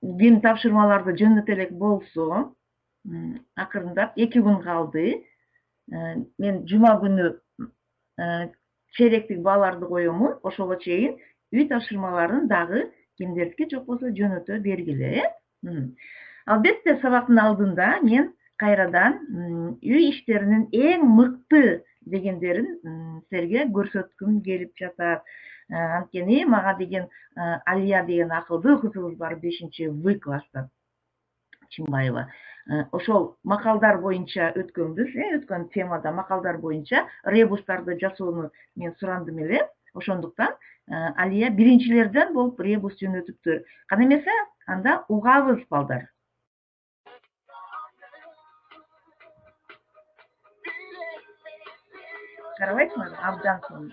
ким тапшырмаларды жөнөтө элек болсо, акырындап 2 күн калды. Мен жума күнү черектик бааларды коёмун, ошого чейин үй тапшырмаларын дагы кимдердики жок болсо жөнөтө бергиле. Албетте сабактын алдында мен кайрадан үй иштеринин эң мыкты дегендерин силерге көрсөткүм келип жатат. Анткени мага деген Алия деген акылдуу кызыбыз бар 5-В класста, Чимбаева. Ошол макалдар боюнча өткөн темада макалдар боюнча ребустарды жасоону мен сурандым эле. Ошондуктан Алия биринчилерден болуп ребус жөнөтүптүр. Кана эмесе анда угабыз балдар. Карабайсыңарбы? Абдан сонун.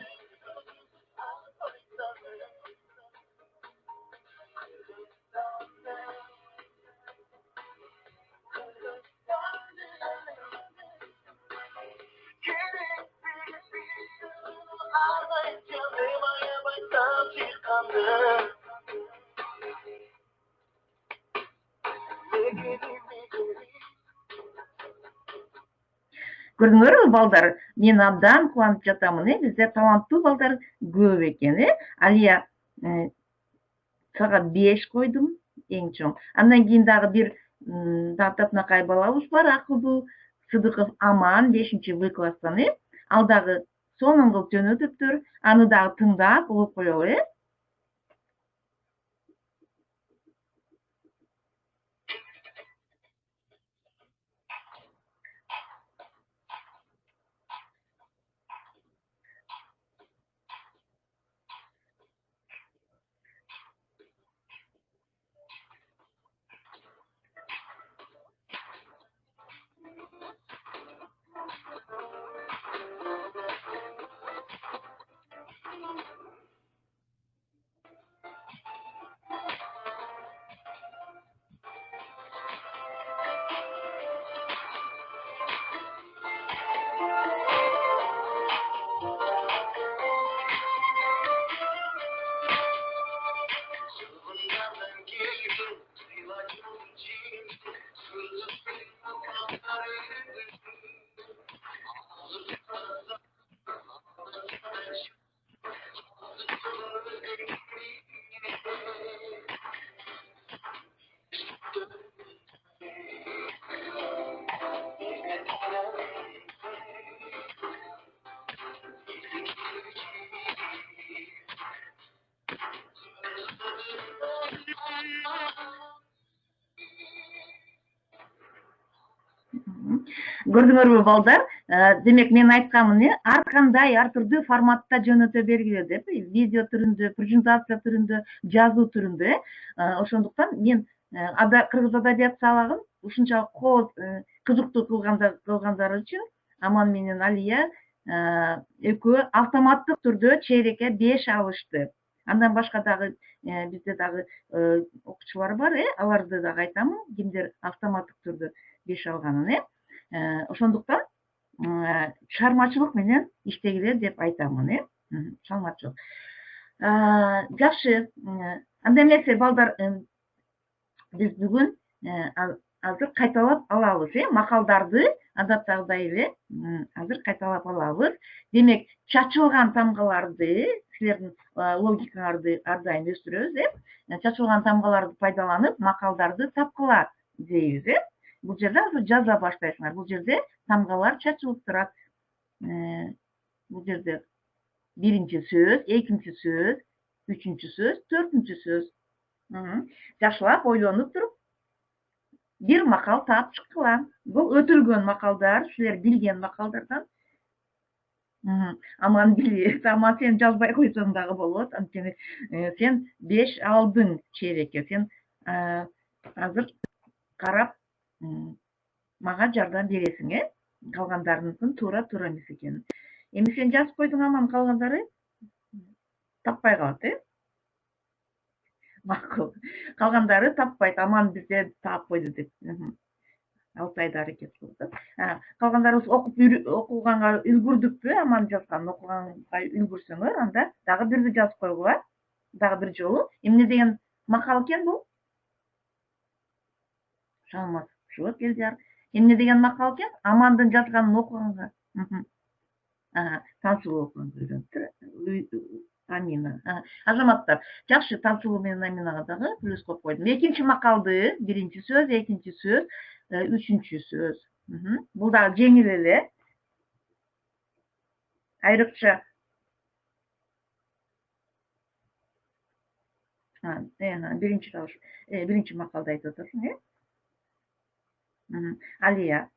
Көрдүңөрбү балдар? Мен абдан кубанып жатамын. Бизде таланттуу балдар көп экен. Алия сага 5 койдум, эң чоң. Андан кийин дагы бир татынакай балабыз бар, акылдуу Сыдыков Аман 5-В класстан. Ал дагы сонун кылып жөнөтүптүр. Аны дагы тыңдап угуп коелу. Көрдүңөрбү балдар? Демек мен айткамын, ар кандай ар түрдүү форматта жөнөтө бергиле деп, видео түрүндө, презентация түрүндө, жазуу түрүндө. Ошондуктан мен кыргыз адабият сабагын ушунчалык кызыктуу кылгандары үчүн Аман менен Алия экөө автоматтык түрдө чейрекке 5 алышты. Андан башка дагы бизде дагы окуучулар бар, аларды дагы айтамын, кимдер автоматтык түрдө 5 алганын. Ошондуктан чыгармачылык менен иштегиле деп айтамын. Чыгармачылык. Жакшы. Анда эмесе балдар, биз бүгүн азыр кайталап алабыз, макалдарды адаттагыдай эле азыр кайталап алабыз. Демек, чачылган тамгаларды, силердин логикаңарды ар дайым өстүрөбүз, чачылган тамгаларды пайдаланып макалдарды тапкыла дейбиз. Бул жерде азыр жаза баштайсыңар. Бул жерде тамгалар чачылып турат. Бул жерде биринчи сөз, экинчи сөз, үчүнчү сөз, төртүнчү сөз. Жакшылап ойлонуп туруп бир макал таап чыккыла. Бул өтүлгөн макалдар, силер билген макалдардан. Аман билет. Аман сен жазбай койсоң дагы болот. Анткени сен 5 алдың чейрекке. Сен азыр карап мага жардам бересиң, калгандарыныкын туура эмес экенин. Эми сен жазып койдуң, Аман, калгандары таппай калат, Макул. Калгандары таппайт. Аман бизде таап койду деп. 6 айда аракет кылды. Калгандарыбыз окуганга үлгүрдүкпү? Аман жазган окуганга үлгүрсөңөр, анда дагы бирди жазып койгула. Дагы бир жолу. Эмне деген макал экен бул? саламатчылык келдиар. Эмне деген макал экен? Амандын жазганын окуганга. Тансылуу окуганга үйрөнүптүр. Амина. Азаматтар, жакшы, Тансылуу менен Аминага дагы плюс коюп койдум. Экинчи макалды, биринчи сөз, экинчи сөз, үчүнчү сөз. Бул дагы жеңил эле. Айрыкча биринчи макалды айтып атасың, Алия,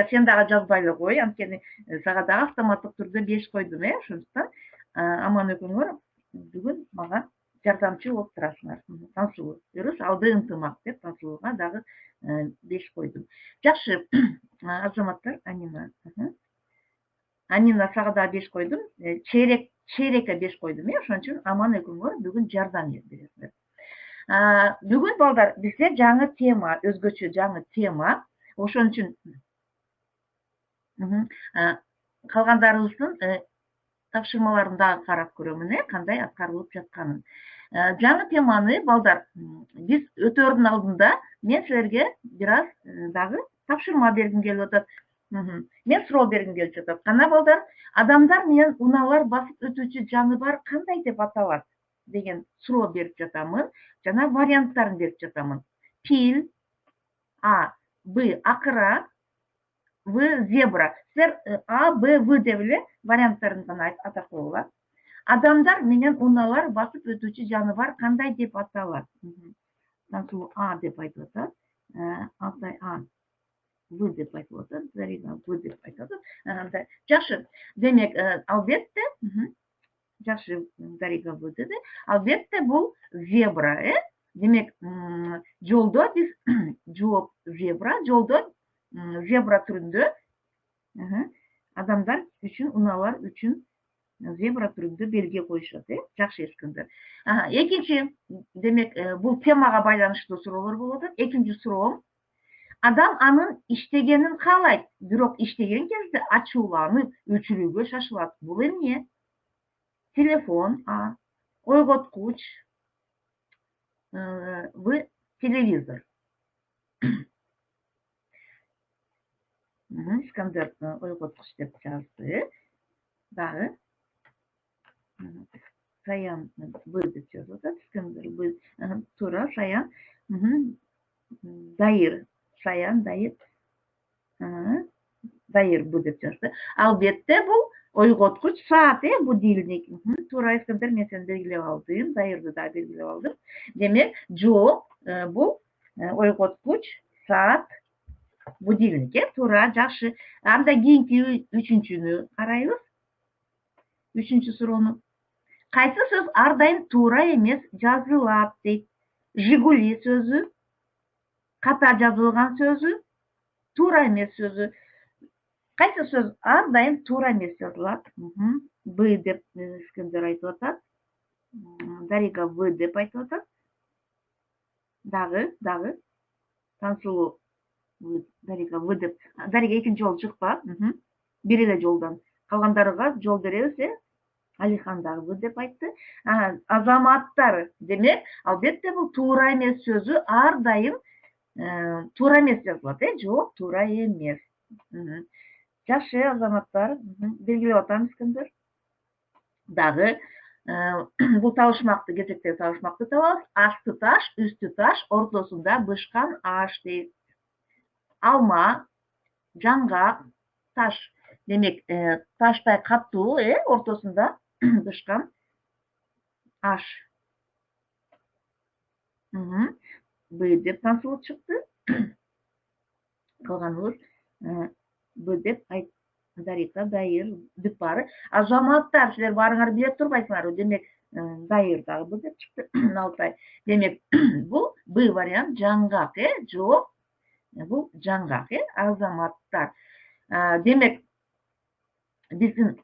сен дагы жазбай эле кой, анткени сага дагы автоматтык түрдө 5 койдум, ошондуктан аман экөөңөр бүгүн мага жардамчы болуп турасыңар. Тансылуу, дөрүс, алды ынтымак деп Тансылууга дагы 5 койдум. Жакшы, азаматтар, Амина сага дагы 5 койдум. Чейрекке 5 койдум, ошон үчүн аман экөөңөр бүгүн жардам бересиңер. Бүгүн балдар бизде жаңы тема, өзгөчө жаңы тема. Ошон үчүн калгандарыбыздын тапшырмаларын дагы карап көрөмүн, кандай аткарылып жатканын. Жаңы теманы балдар биз өтөөрдүн алдында мен силерге бир аз дагы тапшырма бергим келип атат. Мен суроо бергим келип жатат. Кана балдар, адамдар менен унаалар басып өтүүчү жаныбар кандай деп аталат деген суроо берип жатамын. Жана варианттарын берип жатамын. Фил, А, Б, акыра, В, зебра. Силер А, Б, В деп эле варианттарын гана атап койгула. Адамдар менен унаалар басып өтүүчү жаныбар кандай деп аталат? Тансылуу А деп айтып атат. Алтай А, В деп айтып атат. Зарина В деп айтып атат. Жакшы. Демек, албетте, жакшы, Зарига В деди. Албетте бул зебра, Демек, жолдо биз жооп зебра, жолдо зебра түрүндө адамдар үчүн, унаалар үчүн зебра түрүндө белги коюшат, Жакшы, Эскендер. Экинчи, демек, бул темага байланыштуу суроолор болуп атат. Экинчи суроом. Адам анын иштегенин каалайт, бирок иштеген кезде ачууланып, өчүрүүгө шашылат. Бул эмне? Телефон, А. Ойготкуч, В. Телевизор. Искандер ойготкуч деп жазды. Дагы. Саян В деп жазып атат. Искандер В. Туура, Саян. Дайыр. Саян, Дайыр. Дайыр Б деп жазды. Албетте бул ойготкуч саат, будильник. Туура, Искандер, мен сени белгилеп алдым. Дайырды да белгилеп алдым. Демек, жооп бул ойготкуч, саат, будильник, туура, жакшы. Андан кийинки үчүнчүнү карайбыз. Үчүнчү суроону. Кайсы сөз ар дайым туура эмес жазылат дейт? Жигули сөзү, ката жазылган сөзү, туура эмес сөзү. Кайсы сөз ар дайым туура эмес жазылат? Б деп Искендер айтып атат. Дарига В деп айтып атат. Дагы. Тансылуу Дарига В деп. Дарига экинчи жолу чыкпа. Бир эле жолдон. Калгандарга жол беребиз, Алихан дагы В деп айтты. Азаматтар. Демек, албетте бул туура эмес сөзү ар дайым туура эмес жазылат, Жооп туура эмес. Жакшы, азаматтар. Белгилеп атам, Искендер. Дагы бул табышмакты, кезектеги табышмакты табабыз. Асты таш, үстү таш, ортосунда бышкан аш дейт. Алма, жаңгак, таш. Демек, таштай катуу, ортосунда бышкан аш. Б деп Тансылуу чыкты. Калганыбыз Б деп Дарига, Дайыр, бүт баары. Азаматтар, силер баарыңар биле турбайсыңарбы? Демек, Дайыр дагы Б деп чыкты. Алтай. Демек, бул Б вариант жаңгак, Жооп бул жаңгак, азаматтар. Демек, биздин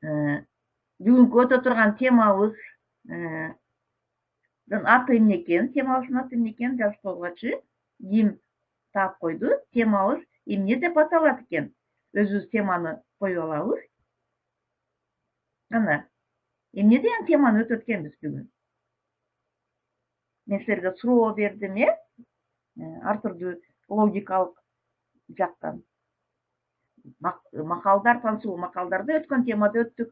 бүгүнкү өтө турган темабыздын аты эмне экен? Темабыздын аты эмне экен? Жазып койгучу ким таап койду? Темабыз эмне деп аталат экен? Өзүбүз теманы коюп алабыз. Кана, эмне деген теманы өтөт экенбиз бүгүн? Мен силерге суроо бердим, ар түрдүү логикалык жактан макалдар, тансуу макалдарды өткөн темада өттүк.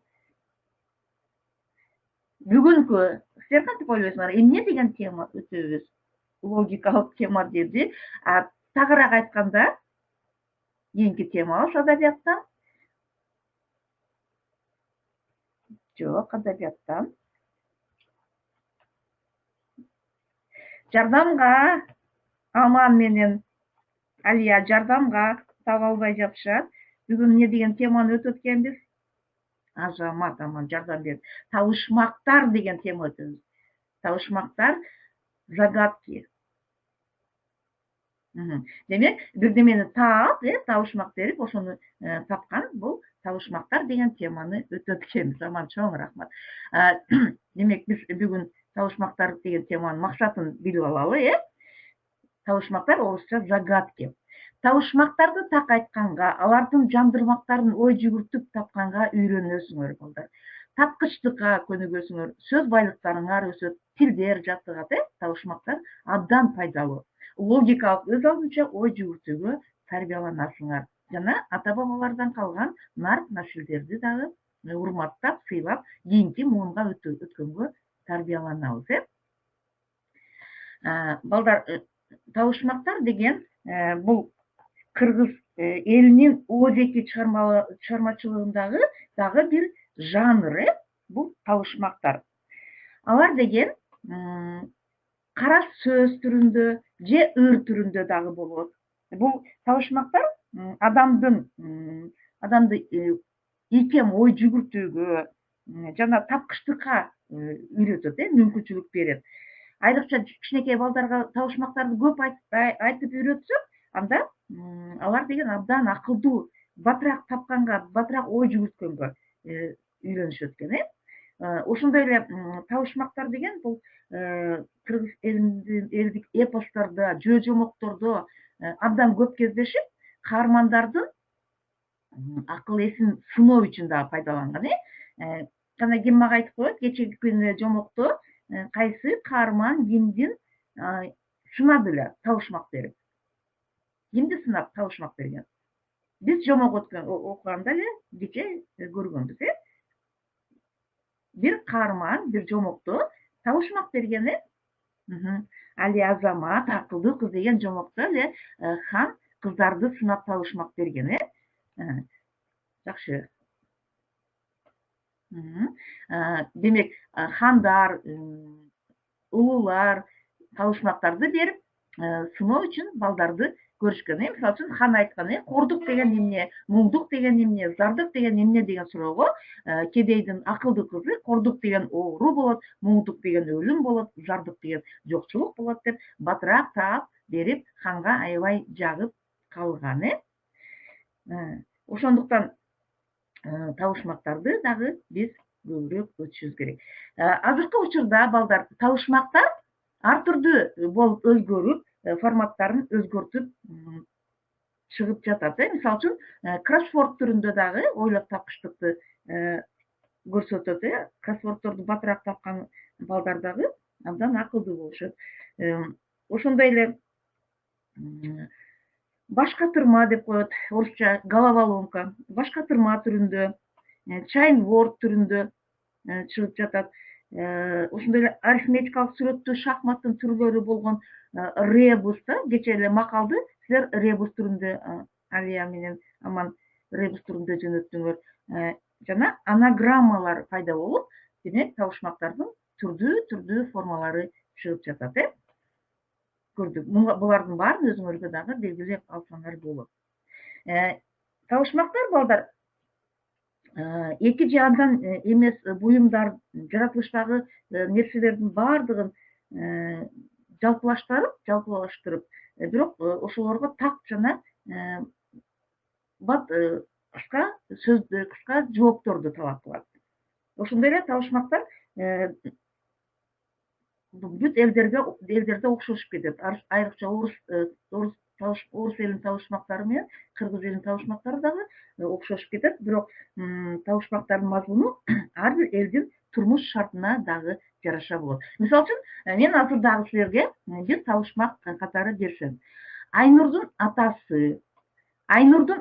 Бүгүнкү силер кантип ойлойсуңар, эмне деген тема өтөбүз? Логикалык тема деди. Тагыраак айтканда, кийинки темабыз адабияттан. Жок, адабияттан. Жардамга Аман менен Алия жардамга таба албай жатышат. Бүгүн эмне деген теманы өтөт экенбиз? Азамат Аман жардам берип. Табышмактар деген тема өтөбүз. Табышмактар, загадки. Демек, бирдемени таап, табышмак берип, ошону тапкан бул табышмактар деген теманы өтөт экенбиз. Аман, чоң рахмат. Демек, биз бүгүн табышмактар деген теманын максатын билип алалы, Табышмактар орусча загадки. Табышмактарды так айтканга, алардын жандырмактарын ой жүгүртүп тапканга үйрөнөсүңөр балдар. Тапкычтыкка көнүгөсүңөр, сөз байлыктарыңар өсөт, тилдер жаттыгат, табышмактар абдан пайдалуу. Логикалык өз алдынча ой жүгүртүүгө тарбияланасыңар. Жана ата-бабалардан калган нарк населдерди дагы урматтап, сыйлап, кийинки муунга өткөнгө тарбияланабыз, Балдар, табышмактар деген бул кыргыз элинин оозеки чыгармачылыгындагы дагы бир жанр, бул табышмактар. Алар деген кара сөз түрүндө же ыр түрүндө дагы болот. Бул табышмактар адамды ийкем ой жүгүртүүгө жана тапкычтыкка үйрөтөт, мүмкүнчүлүк берет. Айрыкча кичинекей балдарга табышмактарды көп айтып үйрөтсөк, анда алар деген абдан акылдуу, батыраак тапканга, батыраак ой жүгүрткөнгө үйрөнүшөт экен, Ошондой эле табышмактар деген бул кыргыз элдик эпостордо, жөө жомоктордо абдан көп кездешип, каармандардын акыл эсин сыноо үчүн дагы пайдаланган, Жана ким мага айтып коет, кечеги күнү жомокто кайсы каарман кимдин сынады эле табышмак берип. Кимди сынап табышмак берген? Биз жомок окуганда эле кече көргөнбүз, Бир каарман бир жомокто табышмак берген, Али Азамат акылдуу кыз деген жомокто эле хан кыздарды сынап табышмак берген, Жакшы. Демек, хандар, улуулар табышмактарды берип, сыноо үчүн балдарды көрүшкөн. Мисалы үчүн хан айткан, кордук деген эмне, муңдук деген эмне, зардык деген эмне деген суроого кедейдин акылдуу кызы кордук деген оору болот, муңдук деген өлүм болот, зардык деген жокчулук болот деп батыраак таап берип, ханга аябай жагып калган, Ошондуктан табышмактарды дагы биз көбүрөөк өтүшүбүз керек. Азыркы учурда балдар табышмактар ар түрдүү болуп өзгөрүп, форматтарын өзгөртүп чыгып жатат. Мисалы үчүн, кроссворд түрүндө дагы ойлоп тапкычтыкты көрсөтөт, Кроссвордторду батыраак тапкан балдар дагы абдан акылдуу болушат. Ошондой эле башкатырма деп коет, орусча головоломка, башкатырма түрүндө, чайнворд түрүндө чыгып жатат. Ошондой эле арифметикалык сүрөттүү шахматтын түрлөрү болгон ребус да, кече эле макалды силер ребус түрүндө, Алия менен Аман ребус түрүндө жөнөттүңөр. Жана анаграммалар пайда болуп, демек табышмактардын түрдүү формалары чыгып жатат, Көрдүк. Булардын баарын өзүңөргө дагы белгилеп алсаңар болот. Табышмактар балдар эки же андан эмес буюмдар, жаратылыштагы нерселердин баардыгын жалпылаштырып, бирок ошолорго так жана кыска сөздү, кыска жоопторду талап кылат. Ошондой эле табышмактар бүт элдерде окшошуп кетет. Айрыкча орус элинин табышмактары менен кыргыз элинин табышмактары дагы окшошуп кетет. Бирок табышмактардын мазмуну ар бир элдин турмуш шартына дагы жараша болот. Мисалы үчүн, мен азыр дагы силерге бир табышмак катары берсем. Айнурдун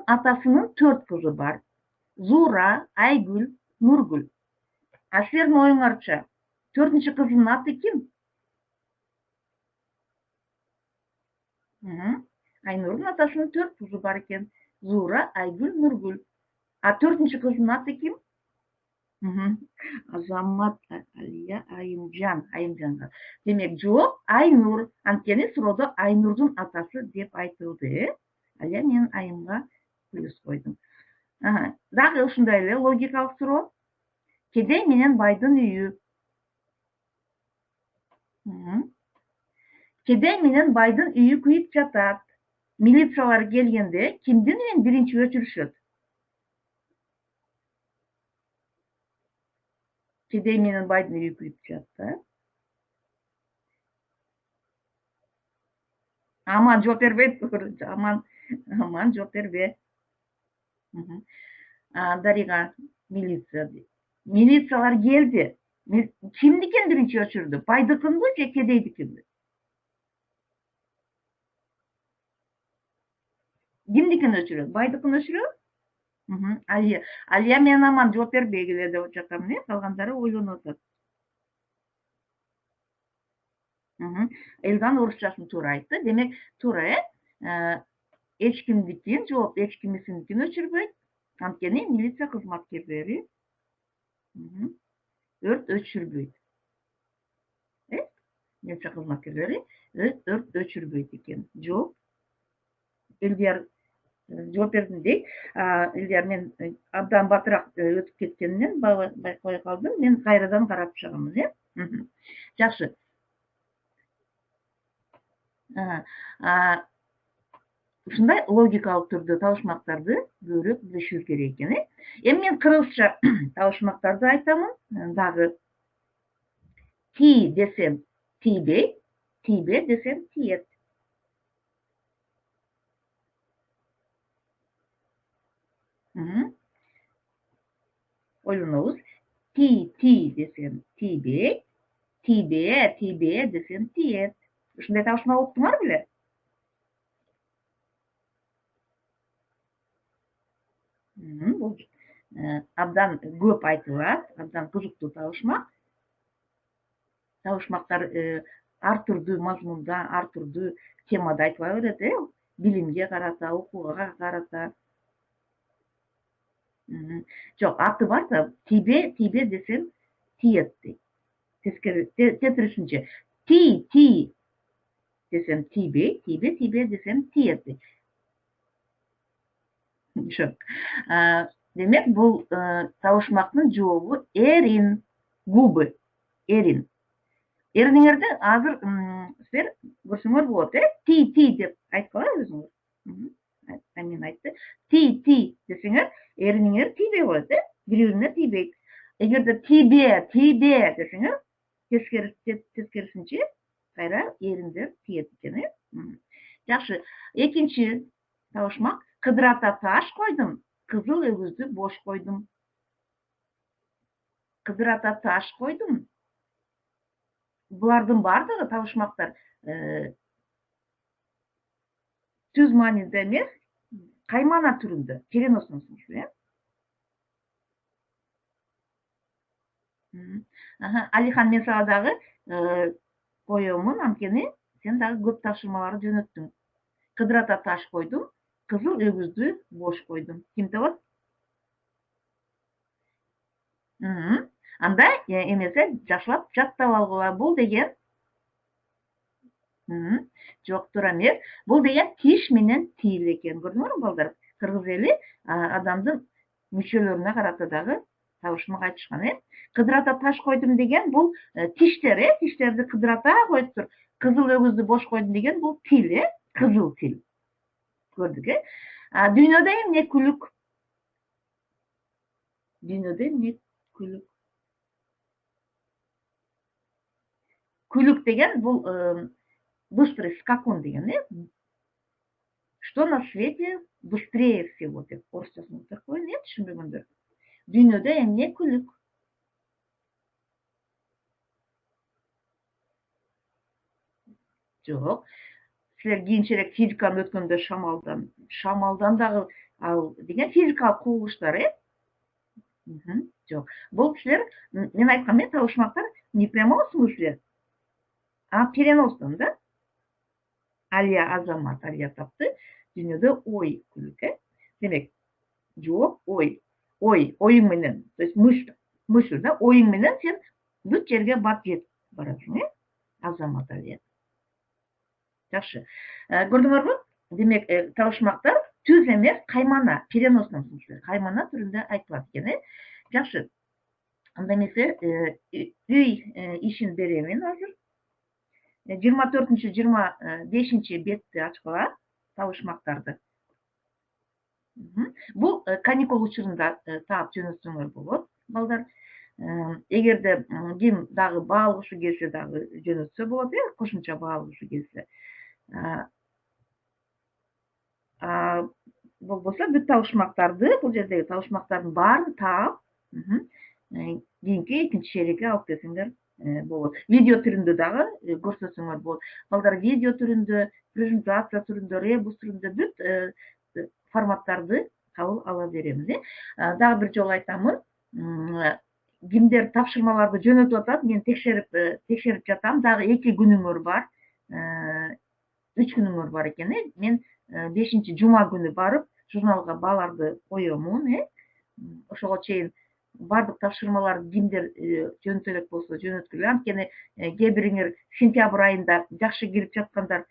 атасынын 4 кызы бар. Зура, Айгүл, Нургүл. А силердин оюңарча 4-чү кызынын аты ким? Айнурдун атасынын 4 кызы бар экен. Зура, Айгүл, Нургүл. А 4-чү кызынын аты ким? Азамат, Алия, Айымжан. Демек, жооп Айнур. Анткени суроодо Айнурдун атасы деп айтылды. Алия, мен Айымга плюс койдум. Дагы ушундай эле логикалык суроо. Кедей менен байдын үйү. Кедей менен байдын үйү күйүп жатат. Милициялар келгенде кимдин үйүн биринчи өчүрүшөт? Кедей менен байдын үйү күйүп жатат. Аман жооп бербейт. Аман жооп бербе. Дарига, милициялар келди. Кимдикин биринчи өчүрдү? Байдыкынбы же кедейдикинби? Кимдикин өчүрөт? Байдыкын өчүрөт? Алия менен Аман жооп бербегиле деп жатам, калгандары ойлонуп атат. Элдан орусчасын туура айтты. Демек, туура эч кимдикин, жооп эч кимисиникин өчүрбөйт. Анткени милиция кызматкерлери өрт өчүрбөйт. Милиция кызматкерлери өрт өчүрбөйт экен. Жооп. Элдияр жооп бердим дейт. Элдияр, мен абдан батыраак өтүп кеткенинен байкабай калдым. Мен кайрадан карап чыгамын, Жакшы. Ушундай логикалык түрдө табышмактарды көбүрөөк билишибиз керек экен. Эми мен кыргызча табышмактарды айтамын. Дагы ти десем тийбейт, тийбе десем тиет. Ойлонобуз. Ти десем тийбейт, тийбе десем тиет. Ушундай табышма уктуңар беле? Бул абдан көп айтылат, абдан кызыктуу табышмак. Табышмактар ар түрдүү мазмунда, ар түрдүү темада айтыла берет, билимге карата, окууга карата. Жок, аты бар да, тийбе десем тиет дейт. Тескерисинче, ти десем тийбейт, тийбе десем тиет дейт. Жок. Демек, бул табышмактын жообу эрин, губы, эрин. Эриниңерди азыр силер көрсөңөр болот, ти деп айткыла өзүңөр. Мен айтты. Ти десеңер, эриниңер тийбей коет, бири-бирине тийбейт. Эгерде тийбе десеңер, тескерисинче кайра эриндер тиет экен, Жакшы. Экинчи табышмак. Кыдырата таш койдум, кызыл өгүздү бош койдум. Кыдырата таш койдум. Булардын бардыгы табышмактар түз мааниде эмес, каймана түрүндө, череносунсуңчу, Алихан, мен сага дагы коёмун, анткени сен дагы көп тапшырмаларды жөнөттүң. Кыдырата таш койдум, кызыл өгүздү бош койдум. Ким табат? Анда эмесе жакшылап жаттап алгыла. Бул деген жок, туура эмес. Бул деген тиш менен тил экен. Көрдүңөрбү, балдар? Кыргыз эли адамдын мүчөлөрүнө карата дагы табышмак айтышкан, Кыдырата таш койдум деген бул тиштер, тиштерди кыдырата коюптур. Кызыл өгүздү бош койдум деген бул тил, кызыл тил. Көрдүк, Дүйнөдө эмне күлүк? Дүйнөдө эмне күлүк? Күлүк деген бул быстрый скакун деген, Что на свете быстрее всего деп орусчасын такой, түшүнбөгөндөр. Дүйнөдө эмне күлүк? Жок. Силер кийинчерээк физиканы өткөндө шамалдан дагы ал деген физикалык кубулуштар, жок. Бул силер мен айткам табышмактар не прямом смысле, а переносном, да? Алия Азамат, Алия тапты. Дүйнөдө ой күлүк, демек жооп ой. Оюң менен, то есть мысль, да, оюң менен сен бүт жерге барып жетип барасың, Азамат Алия. Жакшы. Көрдүңөрбү? Демек, табышмактар түз эмес, каймана, переносном смысле, каймана түрүндө айтылат экен, Жакшы. Анда эмесе, үй ишин беремин азыр. 24-25 бетти ачкыла табышмактарды. Бул каникул учурунда таап жөнөтсөңөр болот, балдар. Эгерде ким дагы баа алгысы келсе дагы жөнөтсө болот, кошумча баа алгысы келсе. Болбосо бүт табышмактарды, бул жердеги табышмактардын баарын таап, кийинки экинчи шеrekке алып келсеңер болот. Видео түрүндө дагы көрсөтсөңөр болот. Балдар видео түрүндө, презентация түрүндө, ребус түрүндө бүт форматтарды кабыл ала беремиз. Дагы бир жолу айтамын, кимдер тапшырмаларды жөнөтүп атат, мен текшерип жатам. Дагы 2 күнүңөр бар, 3 күнүңөр бар экен. Мен 5-жума күнү барып журналга бааларды коёмун. Ошого чейин бардык тапшырмаларды кимдер жөнөтө элек болсо жөнөткүлө. Анткени кээ бириңер сентябрь айында жакшы кирип жаткандар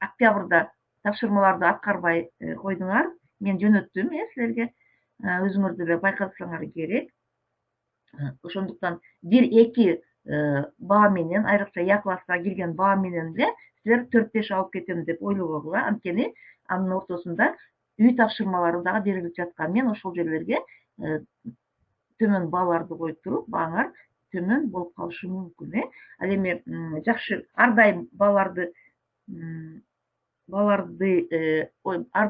октябрда тапшырмаларды аткарбай койдуңар. Мен жөнөттүм, силерге өзүңөр деле байкасаңар керек. Ошондуктан 1-2 баа менен, айрыкча Я класска кирген баа менен эле силер 4-5 алып кетем деп ойлобогула. Анткени анын ортосунда үй тапшырмалары дагы берилип жаткан. Мен ошол жерлерге төмөн бааларды коюп туруп, бааңар төмөн болуп калышы мүмкүн. Ал эми жакшы ар дайым ар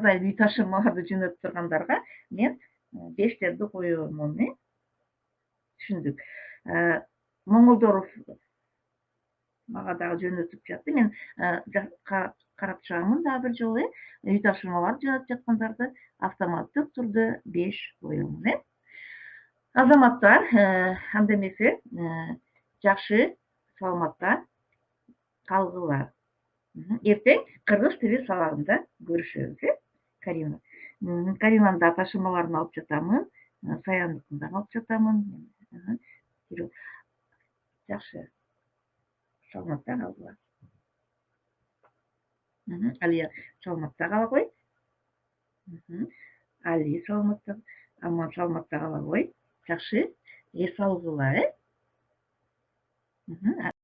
дайым үй тапшырмаларды жөнөтүп тургандарга мен 5терди коёмун. Түшүндүк. Моңолдоров мага дагы жөнөтүп жатты. Мен карап чыгамын дагы бир жолу. Үй тапшырмаларды жөнөтүп жаткандарды автоматтык түрдө 5 коёмун. Азаматтар, анда эмесе жакшы саламатта калгыла. Эртең кыргыз тили сабагында көрүшөбүз, Карина. Каринанын да тапшырмаларын алып жатамын, Саяндыкын да алып жатамын. Жакшы. Саламатта калгыла. Алия саламатта кала кой. Али саламатта, Аман саламатта кала кой. Жакшы. Эс алгыла,